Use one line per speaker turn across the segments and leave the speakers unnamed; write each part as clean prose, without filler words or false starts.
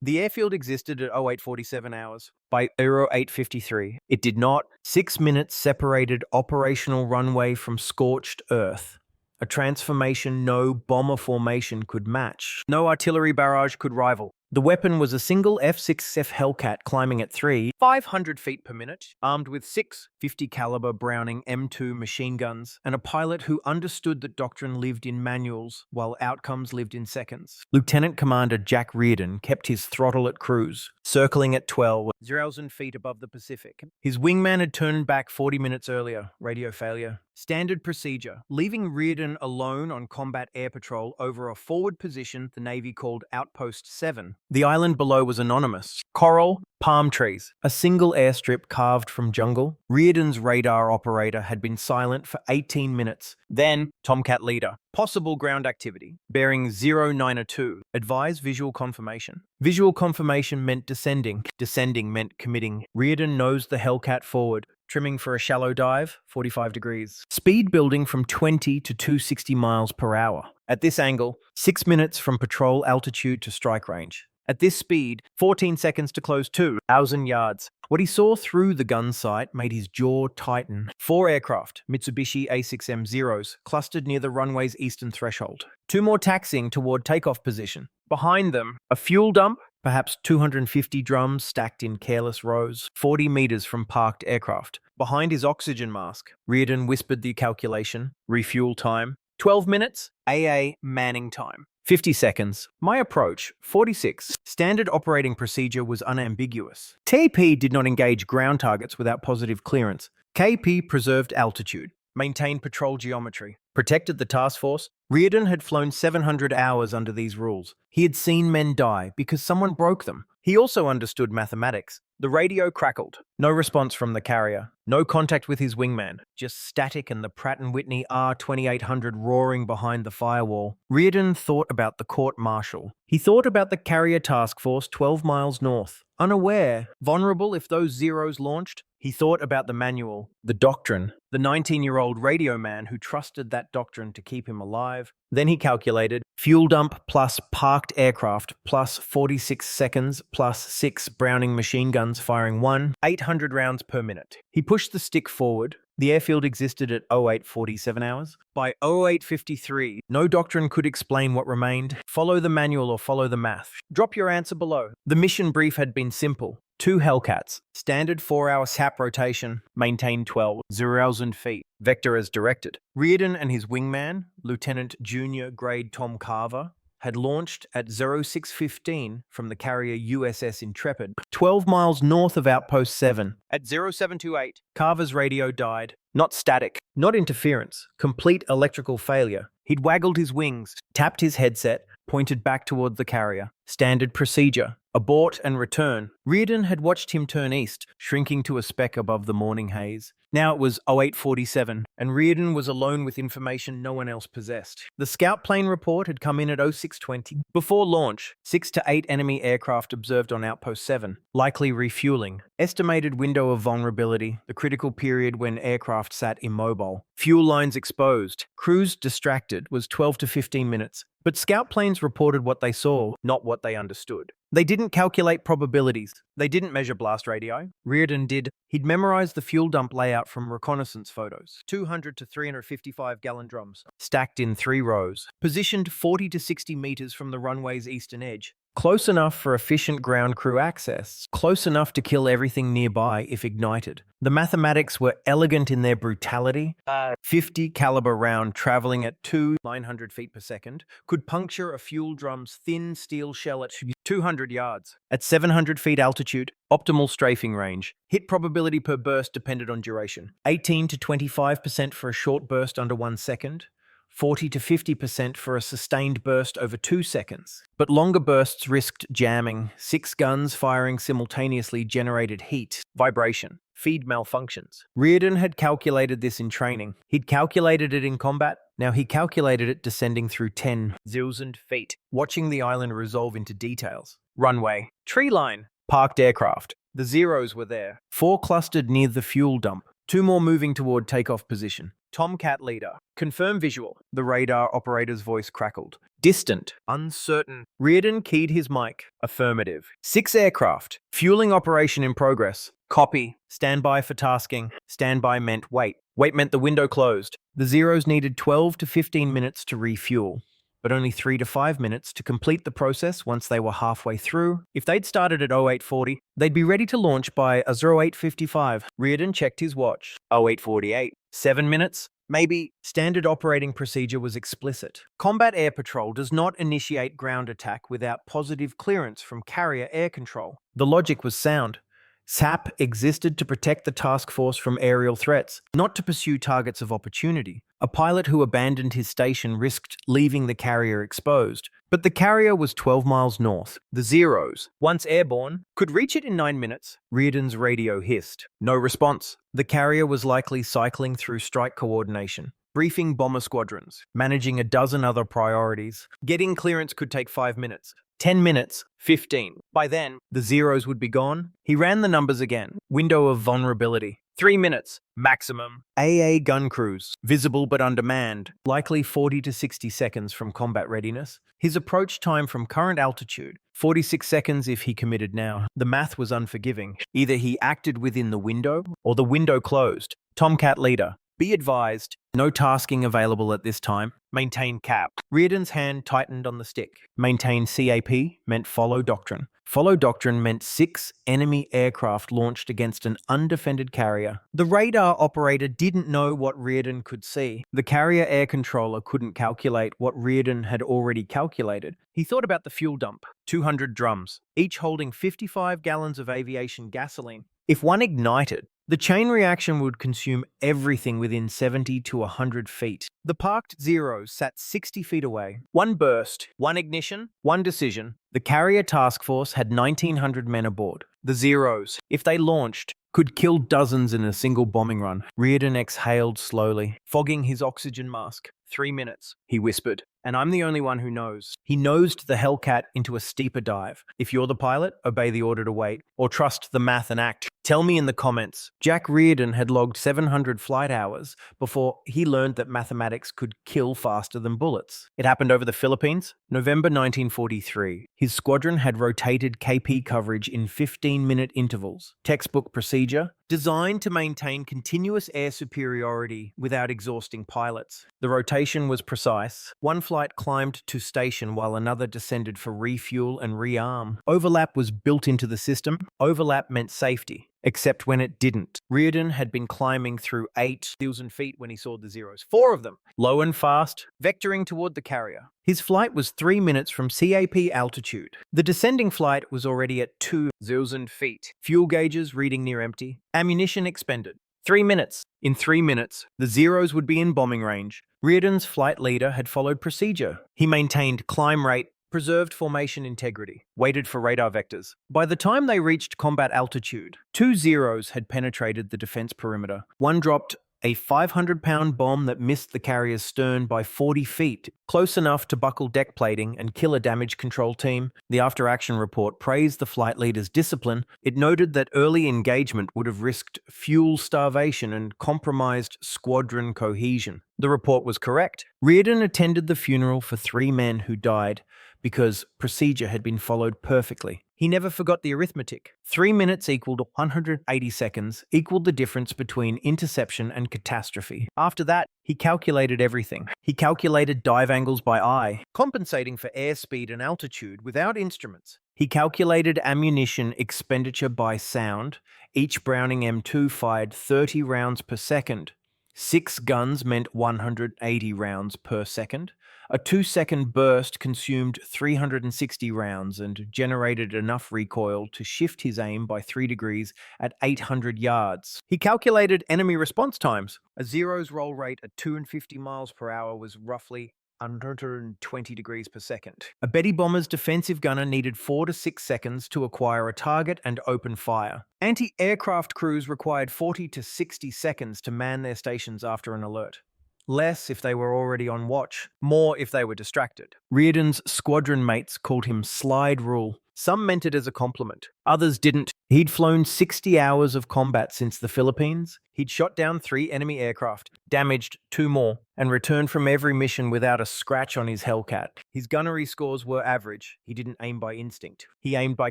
The airfield existed at 0847 hours. By 0853, it did not. 6 minutes separated operational runway from scorched earth. A transformation no bomber formation could match. No artillery barrage could rival. The weapon was a single F6F Hellcat climbing at 500 feet per minute, armed with 6 50 caliber Browning M2 machine guns, and a pilot who understood that doctrine lived in manuals while outcomes lived in seconds. Lieutenant Commander Jack Reardon kept his throttle at cruise, circling at 12,000 feet above the Pacific. His wingman had turned back 40 minutes earlier, radio failure. Standard procedure, leaving Reardon alone on combat air patrol over a forward position the Navy called Outpost 7. The island below was anonymous. Coral, palm trees, a single airstrip carved from jungle. Reardon's radar operator had been silent for 18 minutes. Then, Tomcat leader. Possible ground activity. Bearing 0902. Advise visual confirmation. Visual confirmation meant descending. Descending meant committing. Reardon nosed the Hellcat forward. Trimming for a shallow dive, 45 degrees. Speed building from 20 to 260 miles per hour. At this angle, 6 minutes from patrol altitude to strike range. At this speed, 14 seconds to close 2,000 yards. What he saw through the gun sight made his jaw tighten. 4 aircraft, Mitsubishi A6M Zeros, clustered near the runway's eastern threshold. 2 more taxiing toward takeoff position. Behind them, a fuel dump, perhaps 250 drums stacked in careless rows, 40 meters from parked aircraft. Behind his oxygen mask, Reardon whispered the calculation. Refuel time, 12 minutes. AA manning time, 50 seconds. My approach, 46. Standard operating procedure was unambiguous. TP did not engage ground targets without positive clearance. KP preserved altitude, maintained patrol geometry, protected the task force. Reardon had flown 700 hours under these rules. He had seen men die because someone broke them. He also understood mathematics. The radio crackled. No response from the carrier. No contact with his wingman. Just static and the Pratt & Whitney R2800 roaring behind the firewall. Reardon thought about the court-martial. He thought about the carrier task force 12 miles north. Unaware, vulnerable if those Zeros launched. He thought about the manual, the doctrine, the 19-year-old radio man who trusted that doctrine to keep him alive. Then he calculated fuel dump plus parked aircraft plus 46 seconds plus 6 Browning machine guns firing 800 rounds per minute. He pushed the stick forward. The airfield existed at 0847 hours. By 0853, no doctrine could explain what remained. Follow the manual or follow the math. Drop your answer below. The mission brief had been simple. 2 Hellcats, standard 4-hour SAP rotation, maintained 12,000 feet, vector as directed. Reardon and his wingman, Lieutenant Junior Grade Tom Carver, had launched at 0615 from the carrier USS Intrepid, 12 miles north of Outpost 7. At 0728, Carver's radio died. Not static, not interference, complete electrical failure. He'd waggled his wings, tapped his headset, pointed back toward the carrier. Standard procedure. Abort and return. Reardon had watched him turn east, shrinking to a speck above the morning haze. Now it was 0847, and Reardon was alone with information no one else possessed. The scout plane report had come in at 0620. Before launch, 6 to 8 enemy aircraft observed on Outpost 7, likely refueling. Estimated window of vulnerability, the critical period when aircraft sat immobile. Fuel lines exposed. Crews distracted was 12 to 15 minutes. But scout planes reported what they saw, not what they understood. They didn't calculate probabilities. They didn't measure blast radii. Reardon did. He'd memorized the fuel dump layout from reconnaissance photos. 200 to 355 gallon drums, stacked in 3 rows, positioned 40 to 60 meters from the runway's eastern edge. Close enough for efficient ground crew access, close enough to kill everything nearby if ignited. The mathematics were elegant in their brutality. 50 caliber round traveling at 900 feet per second could puncture a fuel drum's thin steel shell at 200 yards. At 700 feet altitude, optimal strafing range. Hit probability per burst depended on duration. 18 to 25% for a short burst under 1 second. 40 to 50% for a sustained burst over 2 seconds. But longer bursts risked jamming. 6 guns firing simultaneously generated heat, vibration, feed malfunctions. Reardon had calculated this in training. He'd calculated it in combat. Now he calculated it descending through 10,000 feet, watching the island resolve into details. Runway, tree line, parked aircraft. The Zeros were there. 4 clustered near the fuel dump. 2 more moving toward takeoff position. Tomcat leader. Confirm visual. The radar operator's voice crackled. Distant. Uncertain. Reardon keyed his mic. Affirmative. 6 aircraft. Fueling operation in progress. Copy. Standby for tasking. Standby meant wait. Wait meant the window closed. The Zeros needed 12 to 15 minutes to refuel, but only 3 to 5 minutes to complete the process once they were halfway through. If they'd started at 0840, they'd be ready to launch by 0855. Reardon checked his watch. 0848. 7 minutes? Maybe. Standard operating procedure was explicit. Combat Air Patrol does not initiate ground attack without positive clearance from carrier air control. The logic was sound. SAP existed to protect the task force from aerial threats, not to pursue targets of opportunity. A pilot who abandoned his station risked leaving the carrier exposed. But the carrier was 12 miles north. The Zeros, once airborne, could reach it in 9 minutes. Reardon's radio hissed. No response. The carrier was likely cycling through strike coordination, briefing bomber squadrons, managing a dozen other priorities. Getting clearance could take 5 minutes. 10 minutes, 15. By then, the Zeros would be gone. He ran the numbers again. Window of vulnerability. 3 minutes, maximum. AA gun crews, visible but undermanned, likely 40 to 60 seconds from combat readiness. His approach time from current altitude, 46 seconds if he committed now. The math was unforgiving. Either he acted within the window, or the window closed. Tomcat leader. Be advised, no tasking available at this time. Maintain cap. Reardon's hand tightened on the stick. Maintain CAP meant follow doctrine. Follow doctrine meant 6 enemy aircraft launched against an undefended carrier. The radar operator didn't know what Reardon could see. The carrier air controller couldn't calculate what Reardon had already calculated. He thought about the fuel dump. 200 drums, each holding 55 gallons of aviation gasoline. If one ignited, the chain reaction would consume everything within 70 to 100 feet. The parked Zeros sat 60 feet away. One burst, one ignition, one decision. The carrier task force had 1,900 men aboard. The Zeros, if they launched, could kill dozens in a single bombing run. Reardon exhaled slowly, fogging his oxygen mask. 3 minutes, he whispered. And I'm the only one who knows. He nosed the Hellcat into a steeper dive. If you're the pilot, obey the order to wait, or trust the math and act. Tell me in the comments. Jack Reardon had logged 700 flight hours before he learned that mathematics could kill faster than bullets. It happened over the Philippines, November 1943. His squadron had rotated KP coverage in 15-minute intervals. Textbook procedure, designed to maintain continuous air superiority without exhausting pilots. The rotation was precise. One flight climbed to station while another descended for refuel and rearm. Overlap was built into the system. Overlap meant safety, except when it didn't. Reardon had been climbing through 8,000 feet when he saw the Zeros. 4 of them, low and fast, vectoring toward the carrier. His flight was 3 minutes from CAP altitude. The descending flight was already at 2,000 feet. Fuel gauges reading near empty. Ammunition expended. 3 minutes. In 3 minutes, the Zeros would be in bombing range. Reardon's flight leader had followed procedure. He maintained climb rate, preserved formation integrity, waited for radar vectors. By the time they reached combat altitude, 2 Zeros had penetrated the defense perimeter. One dropped a 500-pound bomb that missed the carrier's stern by 40 feet, close enough to buckle deck plating and kill a damage control team. The after-action report praised the flight leader's discipline. It noted that early engagement would have risked fuel starvation and compromised squadron cohesion. The report was correct. Reardon attended the funeral for 3 men who died because procedure had been followed perfectly. He never forgot the arithmetic. 3 minutes equaled 180 seconds, equaled the difference between interception and catastrophe. After that, he calculated everything. He calculated dive angles by eye, compensating for airspeed and altitude without instruments. He calculated ammunition expenditure by sound. Each Browning M2 fired 30 rounds per second. 6 guns meant 180 rounds per second. A 2-second burst consumed 360 rounds and generated enough recoil to shift his aim by 3 degrees at 800 yards. He calculated enemy response times. A Zero's roll rate at 250 miles per hour was roughly 120 degrees per second. A Betty Bomber's defensive gunner needed 4 to 6 seconds to acquire a target and open fire. Anti-aircraft crews required 40 to 60 seconds to man their stations after an alert. Less if they were already on watch, more if they were distracted. Reardon's squadron mates called him Slide Rule. Some meant it as a compliment. Others didn't. He'd flown 60 hours of combat since the Philippines. He'd shot down 3 enemy aircraft, damaged 2 more, and returned from every mission without a scratch on his Hellcat. His gunnery scores were average. He didn't aim by instinct. He aimed by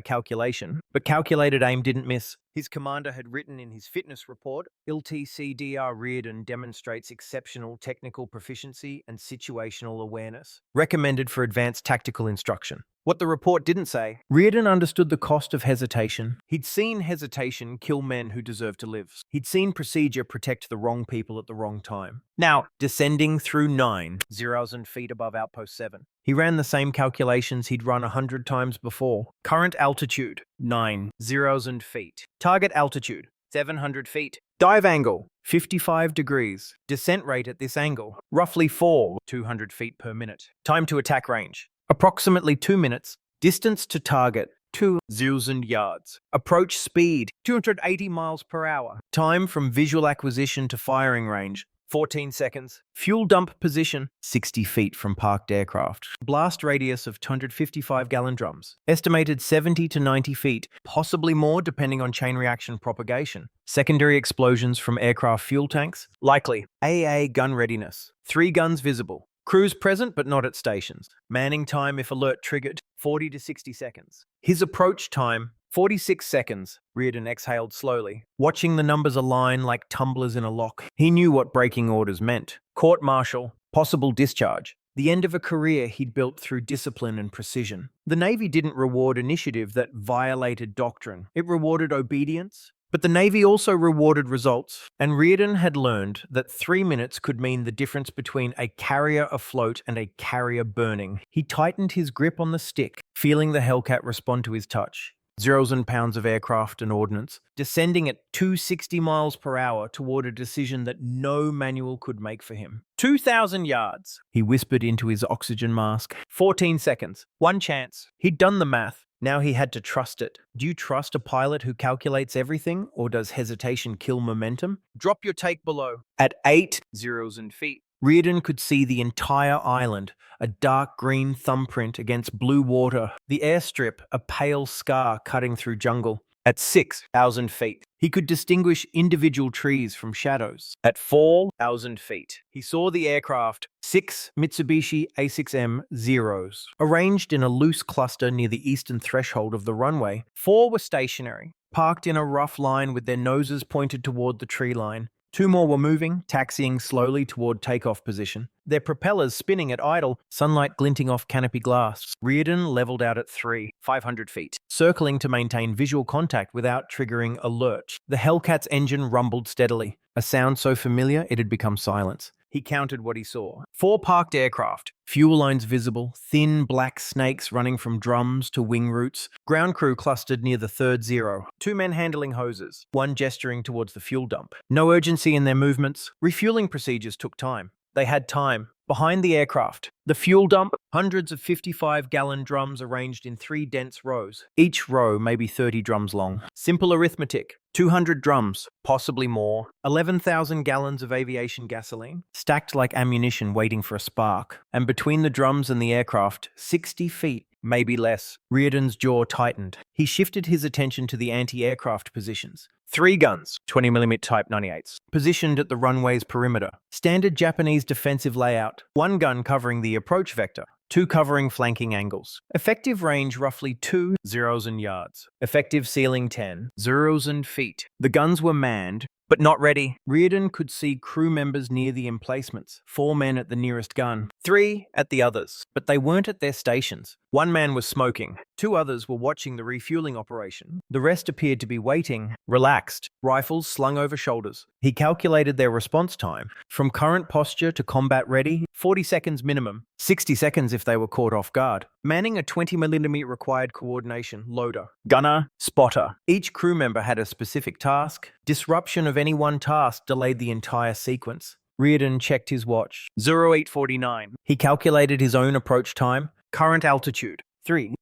calculation, but calculated aim didn't miss. His commander had written in his fitness report, "LTCDR Reardon demonstrates exceptional technical proficiency and situational awareness, recommended for advanced tactical instruction." What the report didn't say, Reardon understood the cost of hesitation. He'd seen hesitation kill men who deserved to live. He'd seen procedure protect the wrong people at the wrong time. Now, descending through 9,000 feet above Outpost 7, he ran the same calculations he'd run 100 times before. Current altitude, 9,000 feet. Target altitude, 700 feet. Dive angle, 55 degrees. Descent rate at this angle, roughly 200 feet per minute. Time to attack range, approximately 2 minutes. Distance to target, 2,000 yards. Approach speed, 280 miles per hour. Time from visual acquisition to firing range, 14 seconds. Fuel dump position, 60 feet from parked aircraft. Blast radius of 255-gallon drums. Estimated 70 to 90 feet, possibly more depending on chain reaction propagation. Secondary explosions from aircraft fuel tanks, likely. AA gun readiness, 3 guns visible. Crews present but not at stations. Manning time if alert triggered, 40 to 60 seconds. His approach time, 46 seconds. Reardon exhaled slowly, watching the numbers align like tumblers in a lock. He knew what breaking orders meant. Court-martial, possible discharge. The end of a career he'd built through discipline and precision. The Navy didn't reward initiative that violated doctrine. It rewarded obedience. But the Navy also rewarded results, and Reardon had learned that 3 minutes could mean the difference between a carrier afloat and a carrier burning. He tightened his grip on the stick, feeling the Hellcat respond to his touch. 0,000 pounds of aircraft and ordnance, descending at 260 miles per hour toward a decision that no manual could make for him. 2,000 yards, he whispered into his oxygen mask. 14 seconds, 1 chance. He'd done the math. Now he had to trust it. Do you trust a pilot who calculates everything, or does hesitation kill momentum? Drop your take below. At 8,000 feet, Reardon could see the entire island, a dark green thumbprint against blue water, the airstrip a pale scar cutting through jungle. At 6,000 feet, he could distinguish individual trees from shadows. At 4,000 feet, he saw the aircraft, 6 Mitsubishi A6M Zeros, arranged in a loose cluster near the eastern threshold of the runway. 4 were stationary, parked in a rough line with their noses pointed toward the tree line. 2 more were moving, taxiing slowly toward takeoff position, their propellers spinning at idle, sunlight glinting off canopy glass. Reardon leveled out at 500 feet, circling to maintain visual contact without triggering a lurch. The Hellcat's engine rumbled steadily, a sound so familiar it had become silence. He counted what he saw. 4 parked aircraft, fuel lines visible, thin black snakes running from drums to wing roots, ground crew clustered near the third zero, 2 men handling hoses, 1 gesturing towards the fuel dump. No urgency in their movements. Refueling procedures took time. They had time. Behind the aircraft, the fuel dump, hundreds of 55-gallon drums arranged in 3 dense rows. Each row maybe 30 drums long. Simple arithmetic. 200 drums, possibly more. 11,000 gallons of aviation gasoline, stacked like ammunition waiting for a spark. And between the drums and the aircraft, 60 feet, maybe less. Reardon's jaw tightened. He shifted his attention to the anti-aircraft positions. 3 guns, 20mm Type 98s, positioned at the runway's perimeter. Standard Japanese defensive layout. 1 gun covering the approach vector, 2 covering flanking angles. Effective range roughly 2,000 yards. Effective ceiling 10,000 feet. The guns were manned, but not ready. Reardon could see crew members near the emplacements. 4 men at the nearest gun, 3 at the others, but they weren't at their stations. 1 man was smoking. 2 others were watching the refueling operation. The rest appeared to be waiting, relaxed, rifles slung over shoulders. He calculated their response time. From current posture to combat ready, 40 seconds minimum, 60 seconds if they were caught off guard. Manning a 20mm required coordination, loader, gunner, spotter. Each crew member had a specific task. Disruption of any one task delayed the entire sequence. Reardon checked his watch. 0849. He calculated his own approach time. Current altitude,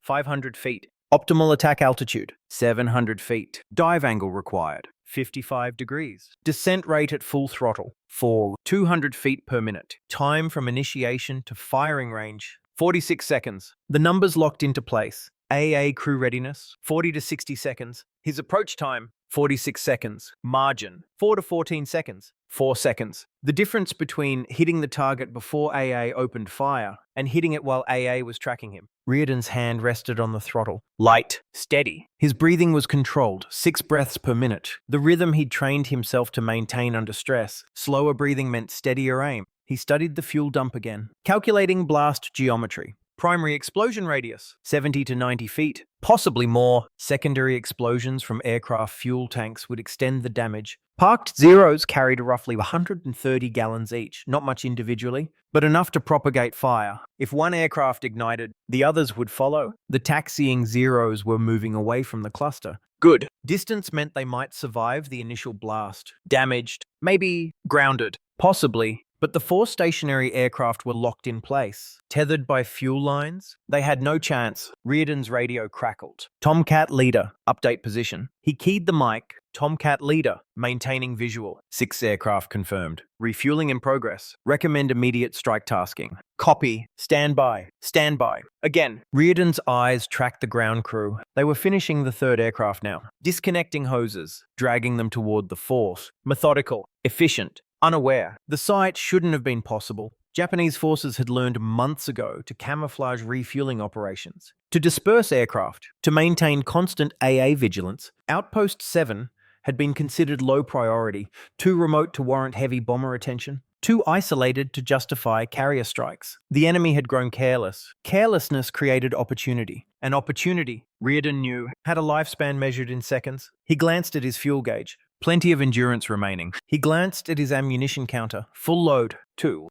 500 feet. Optimal attack altitude, 700 feet. Dive angle required, 55 degrees. Descent rate at full throttle, 200 feet per minute. Time from initiation to firing range, 46 seconds. The numbers locked into place. AA crew readiness, 40 to 60 seconds. His approach time, 46 seconds. Margin, 4 to 14 seconds. 4 seconds. The difference between hitting the target before AA opened fire and hitting it while AA was tracking him. Reardon's hand rested on the throttle. Light, steady. His breathing was controlled, 6 breaths per minute. The rhythm he'd trained himself to maintain under stress. Slower breathing meant steadier aim. He studied the fuel dump again. Calculating blast geometry. Primary explosion radius, 70 to 90 feet, possibly more. Secondary explosions from aircraft fuel tanks would extend the damage. Parked Zeros carried roughly 130 gallons each, not much individually, but enough to propagate fire. If one aircraft ignited, the others would follow. The taxiing Zeros were moving away from the cluster. Good. Distance meant they might survive the initial blast. Damaged, maybe grounded, possibly. But the 4 stationary aircraft were locked in place, tethered by fuel lines. They had no chance. Reardon's radio crackled. Tomcat leader, update position. He keyed the mic. Tomcat leader, maintaining visual. 6 aircraft confirmed. Refueling in progress. Recommend immediate strike tasking. Copy. Stand by. Stand by. Again. Reardon's eyes tracked the ground crew. They were finishing the 3rd aircraft now. Disconnecting hoses, dragging them toward the 4th. Methodical. Efficient. Unaware. The sight shouldn't have been possible. Japanese forces had learned months ago to camouflage refueling operations, to disperse aircraft, to maintain constant AA vigilance. Outpost 7 had been considered low priority, too remote to warrant heavy bomber attention, too isolated to justify carrier strikes. The enemy had grown careless. Carelessness created opportunity. An opportunity, Reardon knew, had a lifespan measured in seconds. He glanced at his fuel gauge. Plenty of endurance remaining. He glanced at his ammunition counter. Full load.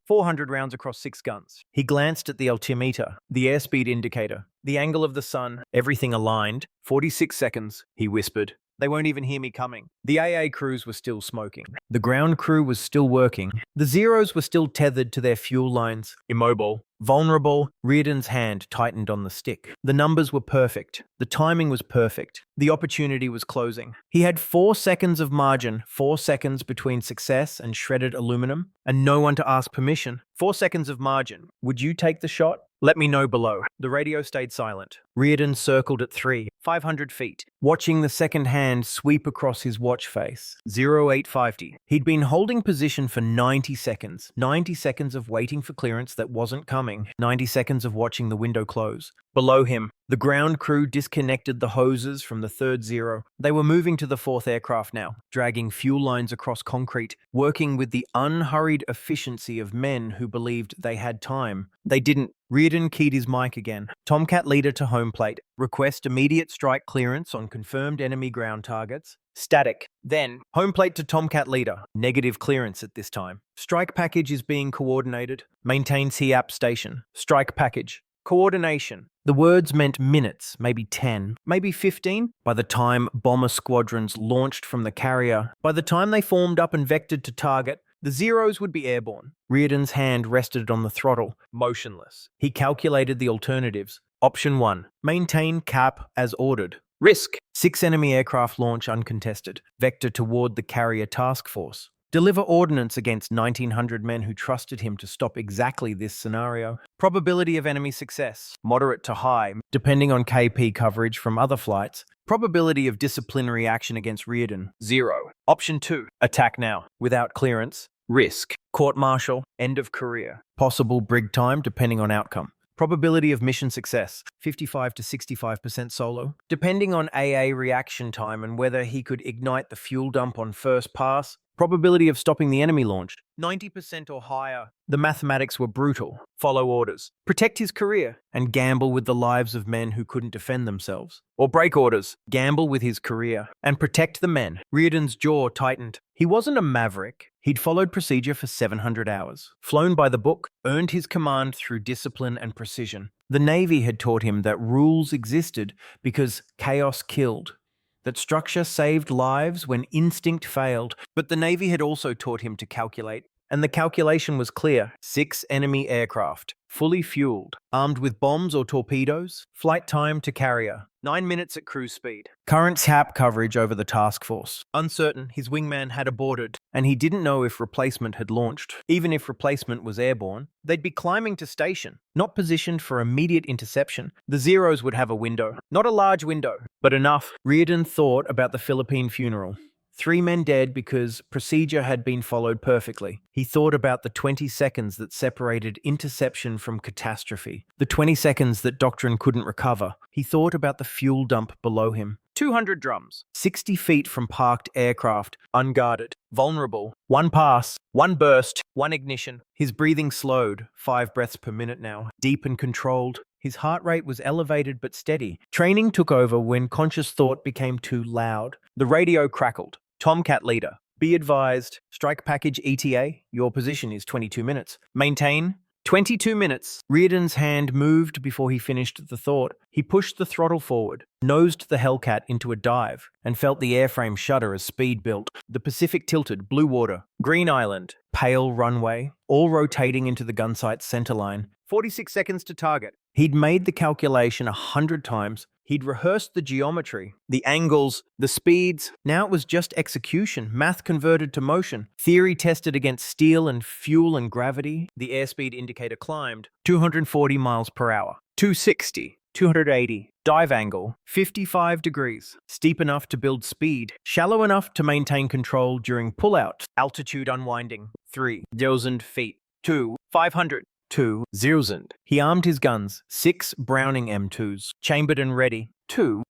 400 rounds across 6 guns. He glanced at the altimeter, the airspeed indicator, the angle of the sun, everything aligned. 46 seconds, he whispered. They won't even hear me coming. The AA crews were still smoking. The ground crew was still working. The Zeros were still tethered to their fuel lines. Immobile. Vulnerable. Reardon's hand tightened on the stick. The numbers were perfect. The timing was perfect. The opportunity was closing. He had 4 seconds of margin, 4 seconds between success and shredded aluminum, and no one to ask permission. 4 seconds of margin. Would you take the shot? Let me know below. The radio stayed silent. Reardon circled at 500 feet, watching the second hand sweep across his watch face. 0850. He'd been holding position for 90 seconds. 90 seconds of waiting for clearance that wasn't coming. 90 seconds of watching the window close. Below him, the ground crew disconnected the hoses from the 3rd Zero. They were moving to the 4th aircraft now, dragging fuel lines across concrete, working with the unhurried efficiency of men who believed they had time. They didn't. Reardon keyed his mic again. Tomcat leader to home plate. Request immediate strike clearance on confirmed enemy ground targets. Static. Then, home plate to Tomcat leader. Negative clearance at this time. Strike package is being coordinated. Maintain CAP station. Strike package. Coordination. The words meant minutes, maybe 10, maybe 15. By the time bomber squadrons launched from the carrier, by the time they formed up and vectored to target, the Zeros would be airborne. Reardon's hand rested on the throttle, motionless. He calculated the alternatives. Option 1. Maintain CAP as ordered. Risk. 6 enemy aircraft launch uncontested. Vector toward the carrier task force. Deliver ordnance against 1,900 men who trusted him to stop exactly this scenario. Probability of enemy success. Moderate to high, depending on KP coverage from other flights. Probability of disciplinary action against Reardon. 0. Option 2. Attack now. Without clearance. Risk. Court-martial. End of career. Possible brig time depending on outcome. Probability of mission success, 55 to 65% solo. Depending on AA reaction time and whether he could ignite the fuel dump on first pass, probability of stopping the enemy launch, 90% or higher. The mathematics were brutal. Follow orders. Protect his career and gamble with the lives of men who couldn't defend themselves. Or break orders. Gamble with his career and protect the men. Reardon's jaw tightened. He wasn't a maverick. He'd followed procedure for 700 hours. Flown by the book, earned his command through discipline and precision. The Navy had taught him that rules existed because chaos killed. That structure saved lives when instinct failed, but the Navy had also taught him to calculate, and the calculation was clear. 6 enemy aircraft, fully fueled, armed with bombs or torpedoes, flight time to carrier, 9 minutes at cruise speed. Current SHAP coverage over the task force. Uncertain, his wingman had aborted, and he didn't know if replacement had launched. Even if replacement was airborne, they'd be climbing to station, not positioned for immediate interception. The Zeros would have a window. Not a large window, but enough. Reardon thought about the Philippine funeral. 3 men dead because procedure had been followed perfectly. He thought about the 20 seconds that separated interception from catastrophe, the 20 seconds that doctrine couldn't recover. He thought about the fuel dump below him. 200 drums, 60 feet from parked aircraft, unguarded, vulnerable. 1 pass, 1 burst, 1 ignition. His breathing slowed, 5 breaths per minute now, deep and controlled. His heart rate was elevated but steady. Training took over when conscious thought became too loud. The radio crackled. Tomcat leader, be advised, strike package ETA, your position is 22 minutes. Maintain, 22 minutes. Reardon's hand moved before he finished the thought. He pushed the throttle forward, nosed the Hellcat into a dive, and felt the airframe shudder as speed built. The Pacific tilted, blue water, green island, pale runway, all rotating into the gunsight's centerline. 46 seconds to target. He'd made the calculation 100 times. He'd rehearsed the geometry, the angles, the speeds. Now it was just execution, math converted to motion, theory tested against steel and fuel and gravity. The airspeed indicator climbed 240 miles per hour, 260, 280. Dive angle, 55 degrees. Steep enough to build speed, shallow enough to maintain control during pullout. Altitude unwinding, 3,000 feet, 500. 2,000. He armed his guns, 6 Browning M2s, chambered and ready.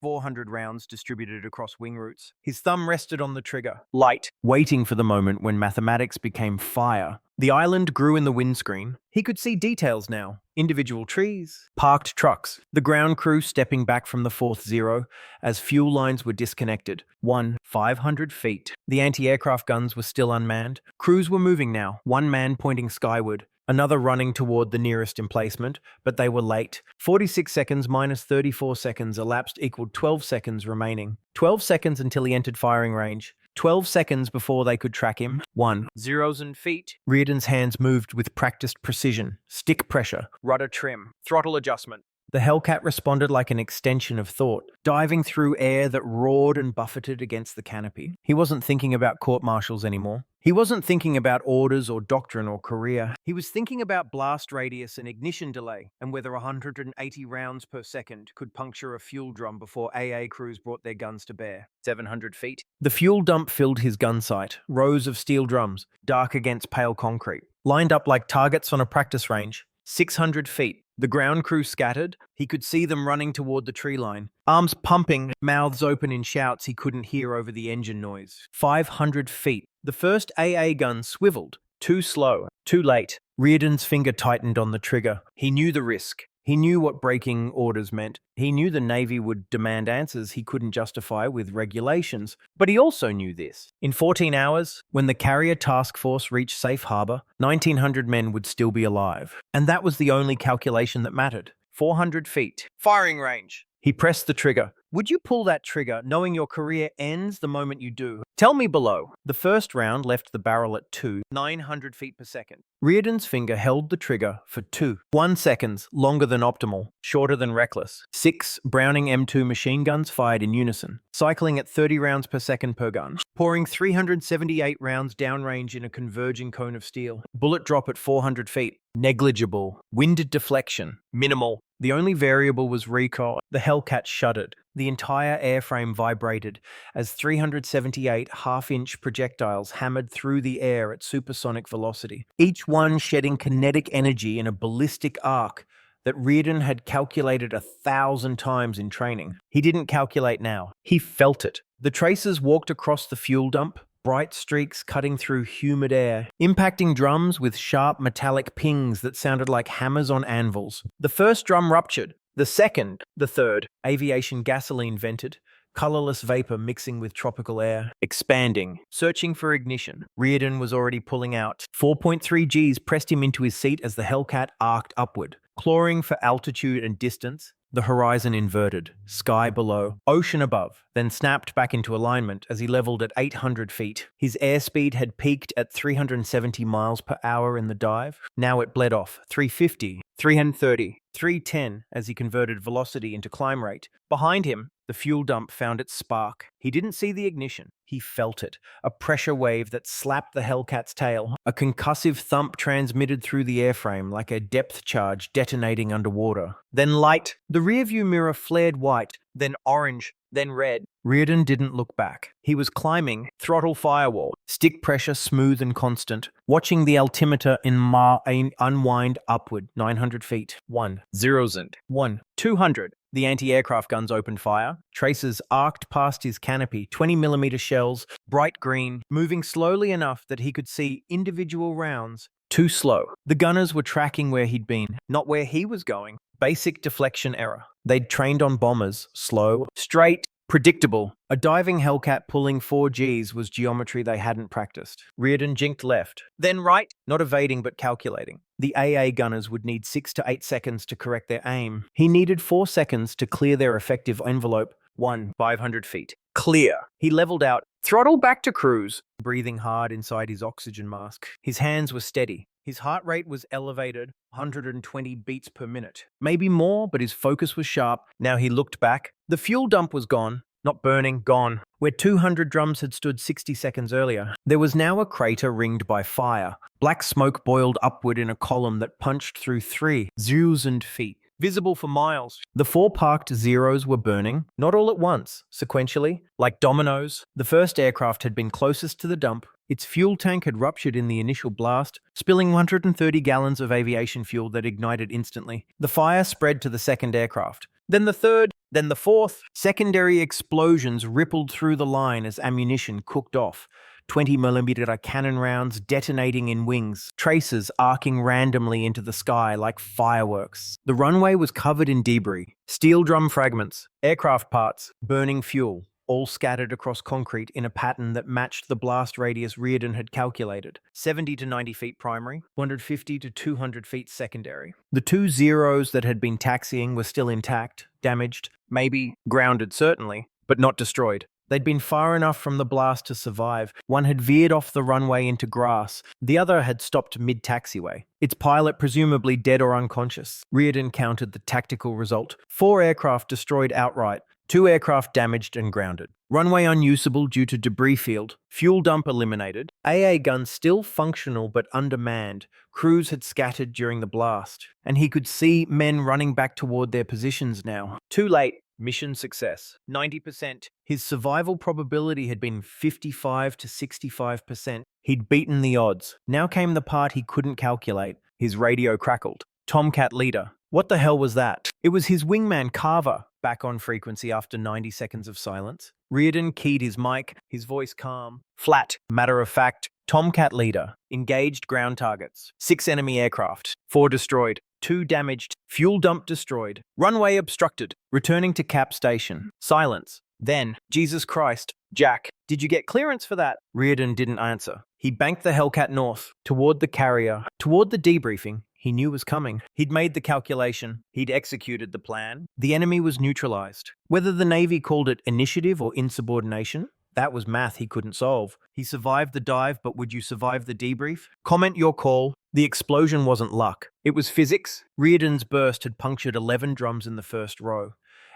400 rounds distributed across wing routes. His thumb rested on the trigger, light, waiting for the moment when mathematics became fire. The island grew in the windscreen. He could see details now. Individual trees, parked trucks, the ground crew stepping back from the 4th Zero as fuel lines were disconnected. 500 feet. The anti-aircraft guns were still unmanned. Crews were moving now, 1 man pointing skyward, another running toward the nearest emplacement, but they were late. 46 seconds minus 34 seconds elapsed equaled 12 seconds remaining. 12 seconds until he entered firing range. 12 seconds before they could track him. 1,000 feet. Reardon's hands moved with practiced precision. Stick pressure, rudder trim, throttle adjustment. The Hellcat responded like an extension of thought, diving through air that roared and buffeted against the canopy. He wasn't thinking about court-martials anymore. He wasn't thinking about orders or doctrine or career. He was thinking about blast radius and ignition delay, and whether 180 rounds per second could puncture a fuel drum before AA crews brought their guns to bear. 700 feet. The fuel dump filled his gun sight, rows of steel drums, dark against pale concrete, lined up like targets on a practice range. 600 feet. The ground crew scattered. He could see them running toward the tree line, arms pumping, mouths open in shouts he couldn't hear over the engine noise. 500 feet. The first AA gun swiveled. Too slow. Too late. Reardon's finger tightened on the trigger. He knew the risk. He knew what breaking orders meant. He knew the Navy would demand answers he couldn't justify with regulations. But he also knew this. In 14 hours, when the carrier task force reached safe harbor, 1,900 men would still be alive. And that was the only calculation that mattered. 400 feet. Firing range. He pressed the trigger. Would you pull that trigger knowing your career ends the moment you do? Tell me below. The first round left the barrel at 900 feet per second. Reardon's finger held the trigger for 1 seconds, longer than optimal, shorter than reckless. 6 Browning M2 machine guns fired in unison, cycling at 30 rounds per second per gun, pouring 378 rounds downrange in a converging cone of steel. Bullet drop at 400 feet. Negligible. Wind deflection. Minimal. The only variable was recoil. The Hellcat shuddered. The entire airframe vibrated as 378 half-inch projectiles hammered through the air at supersonic velocity, each one shedding kinetic energy in a ballistic arc that Reardon had calculated 1,000 times in training. He didn't calculate now. He felt it. The tracers walked across the fuel dump, bright streaks cutting through humid air, impacting drums with sharp metallic pings that sounded like hammers on anvils. The first drum ruptured. The second, the third, aviation gasoline vented, colorless vapor mixing with tropical air, expanding, searching for ignition. Reardon was already pulling out. 4.3 Gs pressed him into his seat as the Hellcat arced upward, clawing for altitude and distance. The horizon inverted, sky below, ocean above, then snapped back into alignment as he leveled at 800 feet. His airspeed had peaked at 370 miles per hour in the dive. Now it bled off, 350, 330, 310 as he converted velocity into climb rate. Behind him, the fuel dump found its spark. He didn't see the ignition. He felt it. A pressure wave that slapped the Hellcat's tail. A concussive thump transmitted through the airframe like a depth charge detonating underwater. Then light. The rearview mirror flared white, then orange, then red. Reardon didn't look back. He was climbing, throttle firewall, stick pressure smooth and constant, watching the altimeter unwind upward 900 feet. 1, 0, 1, 200. The anti-aircraft guns opened fire. Tracers arced past his canopy, 20mm shells, bright green, moving slowly enough that he could see individual rounds. Too slow. The gunners were tracking where he'd been, not where he was going. Basic deflection error. They'd trained on bombers. Slow, straight, predictable. A diving Hellcat pulling 4Gs was geometry they hadn't practiced. Reardon jinked left, then right, not evading but calculating. The AA gunners would need 6 to 8 seconds to correct their aim. He needed 4 seconds to clear their effective envelope. 500 feet. Clear. He leveled out, throttle back to cruise, breathing hard inside his oxygen mask. His hands were steady. His heart rate was elevated, 120 beats per minute. Maybe more, but his focus was sharp. Now he looked back. The fuel dump was gone. Not burning, gone. Where 200 drums had stood 60 seconds earlier, there was now a crater ringed by fire. Black smoke boiled upward in a column that punched through 3,000 feet. Visible for miles. The 4 parked Zeros were burning, not all at once, sequentially, like dominoes. The first aircraft had been closest to the dump. Its fuel tank had ruptured in the initial blast, spilling 130 gallons of aviation fuel that ignited instantly. The fire spread to the second aircraft. Then the third, then the fourth. Secondary explosions rippled through the line as ammunition cooked off. 20mm cannon rounds detonating in wings, tracers arcing randomly into the sky like fireworks. The runway was covered in debris, steel drum fragments, aircraft parts, burning fuel, all scattered across concrete in a pattern that matched the blast radius Reardon had calculated. 70 to 90 feet primary, 150 to 200 feet secondary. The 2 Zeros that had been taxiing were still intact, damaged, maybe grounded certainly, but not destroyed. They'd been far enough from the blast to survive. One had veered off the runway into grass. The other had stopped mid-taxiway. Its pilot presumably dead or unconscious. Reardon counted the tactical result. 4 aircraft destroyed outright. 2 aircraft damaged and grounded. Runway unusable due to debris field. Fuel dump eliminated. AA guns still functional but undermanned. Crews had scattered during the blast. And he could see men running back toward their positions now. Too late. Mission success. 90%. His survival probability had been 55 to 65%. He'd beaten the odds. Now came the part he couldn't calculate. His radio crackled. Tomcat leader. What the hell was that? It was his wingman Carver, back on frequency after 90 seconds of silence. Reardon keyed his mic, his voice calm, flat, matter of fact. Tomcat leader. Engaged ground targets. 6 enemy aircraft. 4 destroyed. 2 damaged. Fuel dump destroyed. Runway obstructed. Returning to cap station. Silence. Then, Jesus Christ, Jack, did you get clearance for that? Reardon didn't answer. He banked the Hellcat north, toward the carrier, toward the debriefing he knew was coming. He'd made the calculation. He'd executed the plan. The enemy was neutralized. Whether the Navy called it initiative or insubordination, that was math he couldn't solve. He survived the dive, but would you survive the debrief? Comment your call. The explosion wasn't luck. It was physics. Reardon's burst had punctured 11 drums in the first row.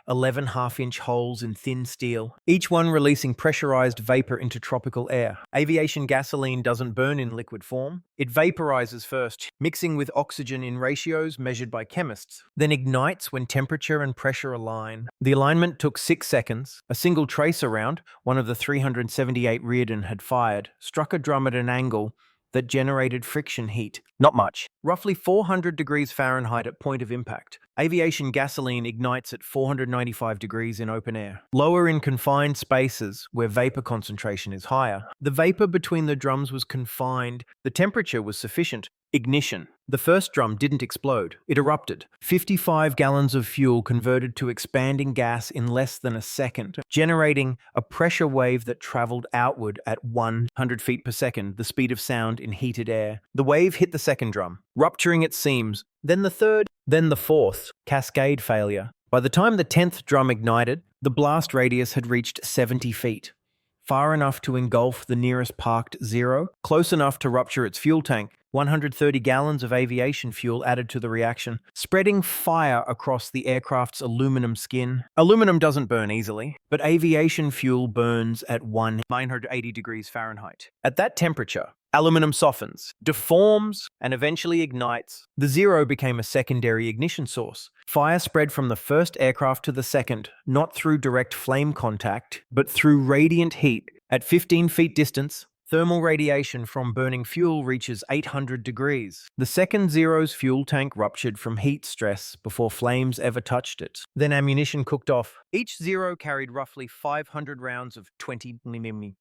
11 half-inch holes in thin steel, each one releasing pressurized vapor into tropical air. Aviation gasoline doesn't burn in liquid form. It vaporizes first, mixing with oxygen in ratios measured by chemists, then ignites when temperature and pressure align. The alignment took 6 seconds. A single tracer round, one of the 378 Reardon had fired, struck a drum at an angle that generated friction heat. Not much. Roughly 400 degrees Fahrenheit at point of impact. Aviation gasoline ignites at 495 degrees in open air. Lower in confined spaces where vapor concentration is higher. The vapor between the drums was confined. The temperature was sufficient. Ignition. The first drum didn't explode. It erupted. 55 gallons of fuel converted to expanding gas in less than a second, generating a pressure wave that traveled outward at 100 feet per second, the speed of sound in heated air. The wave hit the second drum, rupturing its seams, then the third, then the fourth. Cascade failure. By the time the 10th drum ignited, the blast radius had reached 70 feet. Far enough to engulf the nearest parked Zero, close enough to rupture its fuel tank. 130 gallons of aviation fuel added to the reaction, spreading fire across the aircraft's aluminum skin. Aluminum doesn't burn easily, but aviation fuel burns at 980 degrees Fahrenheit. At that temperature, aluminum softens, deforms, and eventually ignites. The Zero became a secondary ignition source. Fire spread from the first aircraft to the second, not through direct flame contact, but through radiant heat. At 15 feet distance, thermal radiation from burning fuel reaches 800 degrees. The second Zero's fuel tank ruptured from heat stress before flames ever touched it. Then ammunition cooked off. Each Zero carried roughly 500 rounds of 20mm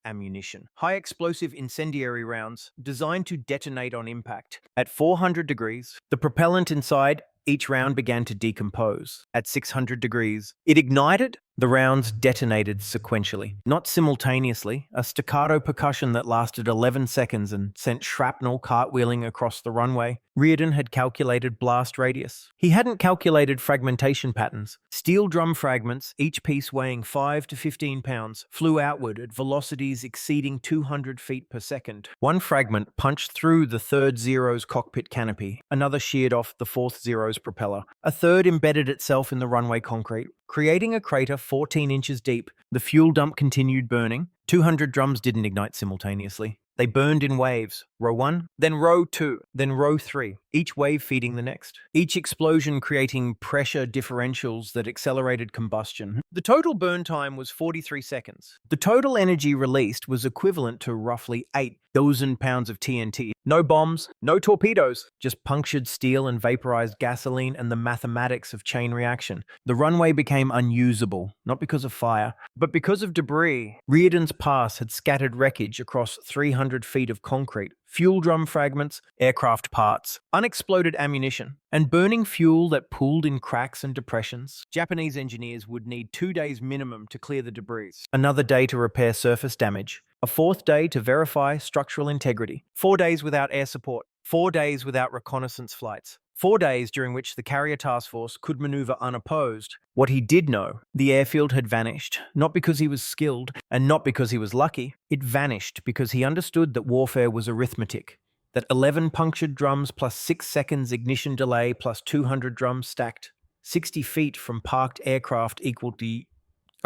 ammunition. High explosive incendiary rounds designed to detonate on impact. At 400 degrees, the propellant inside each round began to decompose. At 600 degrees, it ignited. The rounds detonated sequentially, not simultaneously, a staccato percussion that lasted 11 seconds and sent shrapnel cartwheeling across the runway. Reardon had calculated blast radius. He hadn't calculated fragmentation patterns. Steel drum fragments, each piece weighing 5 to 15 pounds, flew outward at velocities exceeding 200 feet per second. One fragment punched through the third Zero's cockpit canopy. Another sheared off the fourth Zero's propeller. A third embedded itself in the runway concrete, creating a crater 14 inches deep. The fuel dump continued burning. 200 drums didn't ignite simultaneously. They burned in waves, row 1, then row 2, then row 3, each wave feeding the next. Each explosion creating pressure differentials that accelerated combustion. The total burn time was 43 seconds. The total energy released was equivalent to roughly 8,000 pounds of TNT. No bombs, no torpedoes, just punctured steel and vaporized gasoline and the mathematics of chain reaction. The runway became unusable, not because of fire, but because of debris. Reardon's pass had scattered wreckage across 300 feet of concrete, fuel drum fragments, aircraft parts, unexploded ammunition, and burning fuel that pooled in cracks and depressions. Japanese engineers would need 2 days minimum to clear the debris, another day to repair surface damage, a fourth day to verify structural integrity, 4 days without air support, 4 days without reconnaissance flights, 4 days during which the carrier task force could maneuver unopposed. What he did know, the airfield had vanished, not because he was skilled and not because he was lucky. It vanished because he understood that warfare was arithmetic, that 11 punctured drums plus 6 seconds ignition delay plus 200 drums stacked 60 feet from parked aircraft equaled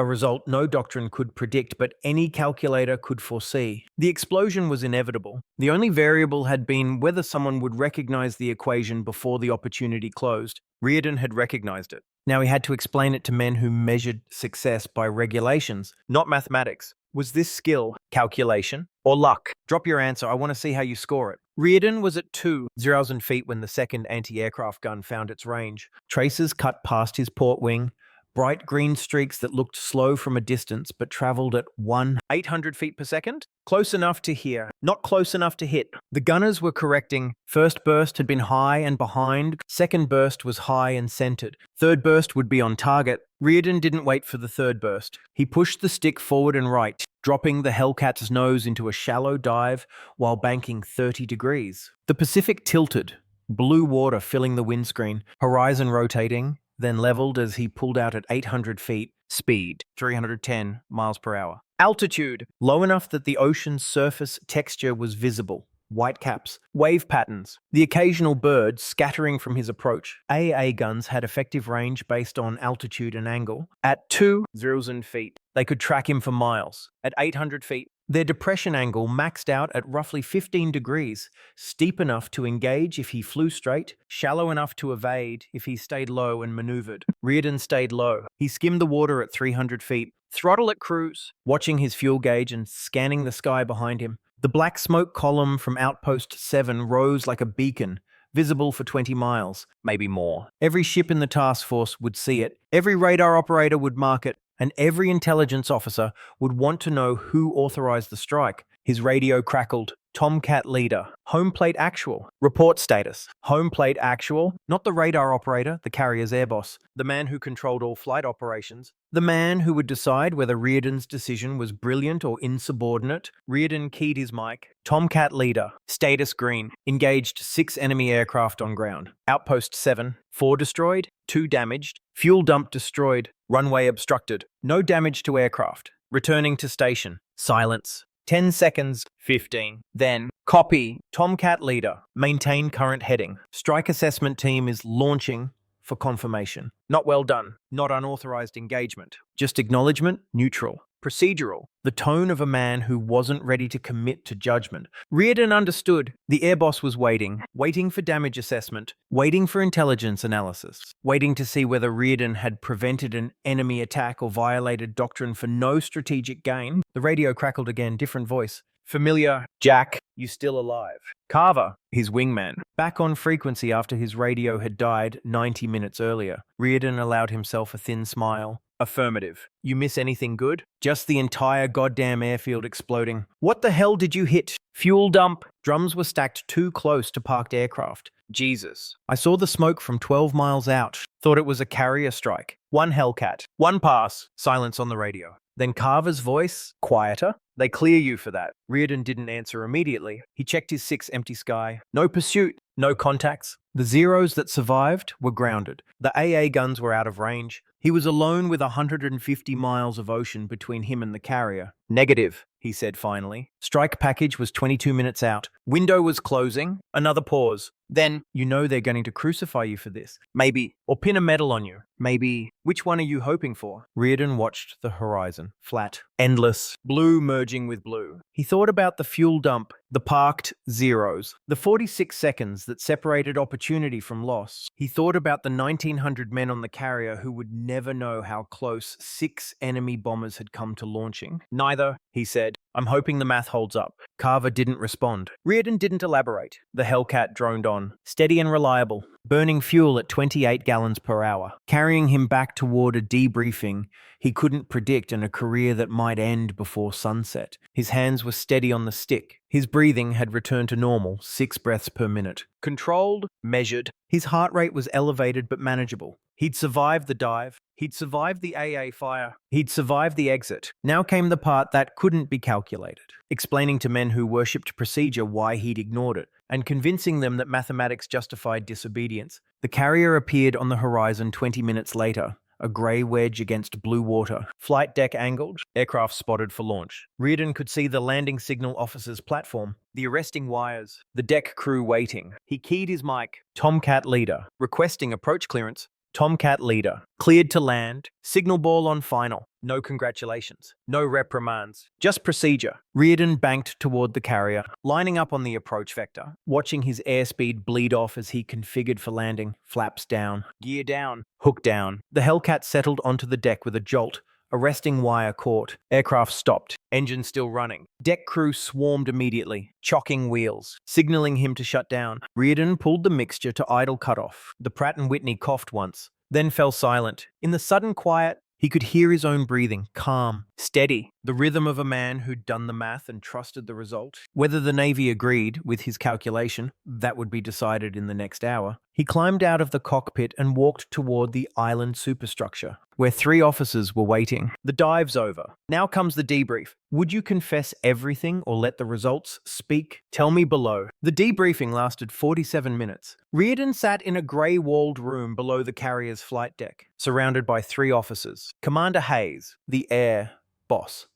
a result no doctrine could predict, but any calculator could foresee. The explosion was inevitable. The only variable had been whether someone would recognize the equation before the opportunity closed. Reardon had recognized it. Now he had to explain it to men who measured success by regulations, not mathematics. Was this skill, calculation, or luck? Drop your answer. I want to see how you score it. Reardon was at 2,000 feet when the second anti-aircraft gun found its range. Traces cut past his port wing, bright green streaks that looked slow from a distance but traveled at 800 feet per second. Close enough to hear, not close enough to hit. The gunners were correcting. First burst had been high and behind. Second burst was high and centered. Third burst would be on target. Reardon didn't wait for the third burst. He pushed the stick forward and right, dropping the Hellcat's nose into a shallow dive while banking 30 degrees. The Pacific tilted, blue water filling the windscreen, horizon rotating, then leveled as he pulled out at 800 feet. Speed, 310 miles per hour. Altitude, low enough that the ocean's surface texture was visible. Whitecaps, wave patterns, the occasional bird scattering from his approach. AA guns had effective range based on altitude and angle. At 2,000 feet, they could track him for miles. At 800 feet, their depression angle maxed out at roughly 15 degrees, steep enough to engage if he flew straight, shallow enough to evade if he stayed low and maneuvered. Reardon stayed low. He skimmed the water at 300 feet, throttle at cruise, watching his fuel gauge and scanning the sky behind him. The black smoke column from Outpost 7 rose like a beacon, visible for 20 miles, maybe more. Every ship in the task force would see it, every radar operator would mark it, and every intelligence officer would want to know who authorized the strike. His radio crackled. Tomcat leader. Home plate actual. Report status. Home plate actual. Not the radar operator, the carrier's air boss. The man who controlled all flight operations. The man who would decide whether Reardon's decision was brilliant or insubordinate. Reardon keyed his mic. Tomcat leader. Status green. Engaged 6 enemy aircraft on ground. Outpost 7. 4 destroyed. 2 damaged. Fuel dump destroyed. Runway obstructed. No damage to aircraft. Returning to station. Silence. 10 seconds. 15. Then, copy. Tomcat leader. Maintain current heading. Strike assessment team is launching for confirmation. Not well done. Not unauthorized engagement. Just acknowledgement. Neutral. Procedural. The tone of a man who wasn't ready to commit to judgment. Reardon understood. The air boss was waiting for damage assessment, waiting for intelligence analysis, waiting to see whether Reardon had prevented an enemy attack or violated doctrine for no strategic gain. The radio crackled again, different voice. Familiar. Jack, you still alive? Carver, his wingman, back on frequency after his radio had died 90 minutes earlier. Reardon allowed himself a thin smile. Affirmative. You miss anything good? Just the entire goddamn airfield exploding. What the hell did you hit? Fuel dump. Drums were stacked too close to parked aircraft. Jesus. I saw the smoke from 12 miles out. Thought it was a carrier strike. One Hellcat. One pass. Silence on the radio. Then Carver's voice, quieter. They clear you for that. Reardon didn't answer immediately. He checked his 6 empty sky. No pursuit. No contacts. The Zeros that survived were grounded. The AA guns were out of range. He was alone with 150 miles of ocean between him and the carrier. Negative, he said finally. Strike package was 22 minutes out. Window was closing. Another pause. Then, you know they're going to crucify you for this. Maybe. Or pin a medal on you. Maybe. Which one are you hoping for? Reardon watched the horizon. Flat. Endless. Blue merging with blue. He thought about the fuel dump, the parked Zeros, the 46 seconds that separated opportunity from loss. He thought about the 1,900 men on the carrier who would never know how close 6 enemy bombers had come to launching. Neither, he said. I'm hoping the math holds up. Carver didn't respond. Reardon didn't elaborate. The Hellcat droned on, steady and reliable, burning fuel at 28 gallons per hour, carrying him back toward a debriefing he couldn't predict and a career that might end before sunset. His hands were steady on the stick. His breathing had returned to normal, 6 breaths per minute. Controlled, measured. His heart rate was elevated but manageable. He'd survived the dive. He'd survived the AA fire. He'd survived the exit. Now came the part that couldn't be calculated, explaining to men who worshipped procedure why he'd ignored it, and convincing them that mathematics justified disobedience. The carrier appeared on the horizon 20 minutes later, a grey wedge against blue water. Flight deck angled, aircraft spotted for launch. Reardon could see the landing signal officer's platform, the arresting wires, the deck crew waiting. He keyed his mic. Tomcat leader, requesting approach clearance. Tomcat leader, cleared to land, signal ball on final. No congratulations, no reprimands, just procedure. Reardon banked toward the carrier, lining up on the approach vector, watching his airspeed bleed off as he configured for landing. Flaps down, gear down, hook down. The Hellcat settled onto the deck with a jolt. Arresting wire caught. Aircraft stopped. Engine still running. Deck crew swarmed immediately, chocking wheels, signaling him to shut down. Reardon pulled the mixture to idle cutoff. The Pratt & Whitney coughed once, then fell silent. In the sudden quiet, he could hear his own breathing, calm, steady, the rhythm of a man who'd done the math and trusted the result. Whether the Navy agreed with his calculation, that would be decided in the next hour. He climbed out of the cockpit and walked toward the island superstructure, where 3 officers were waiting. The dive's over. Now comes the debrief. Would you confess everything or let the results speak? Tell me below. The debriefing lasted 47 minutes. Reardon sat in a grey-walled room below the carrier's flight deck, surrounded by 3 officers. Commander Hayes, the air boss.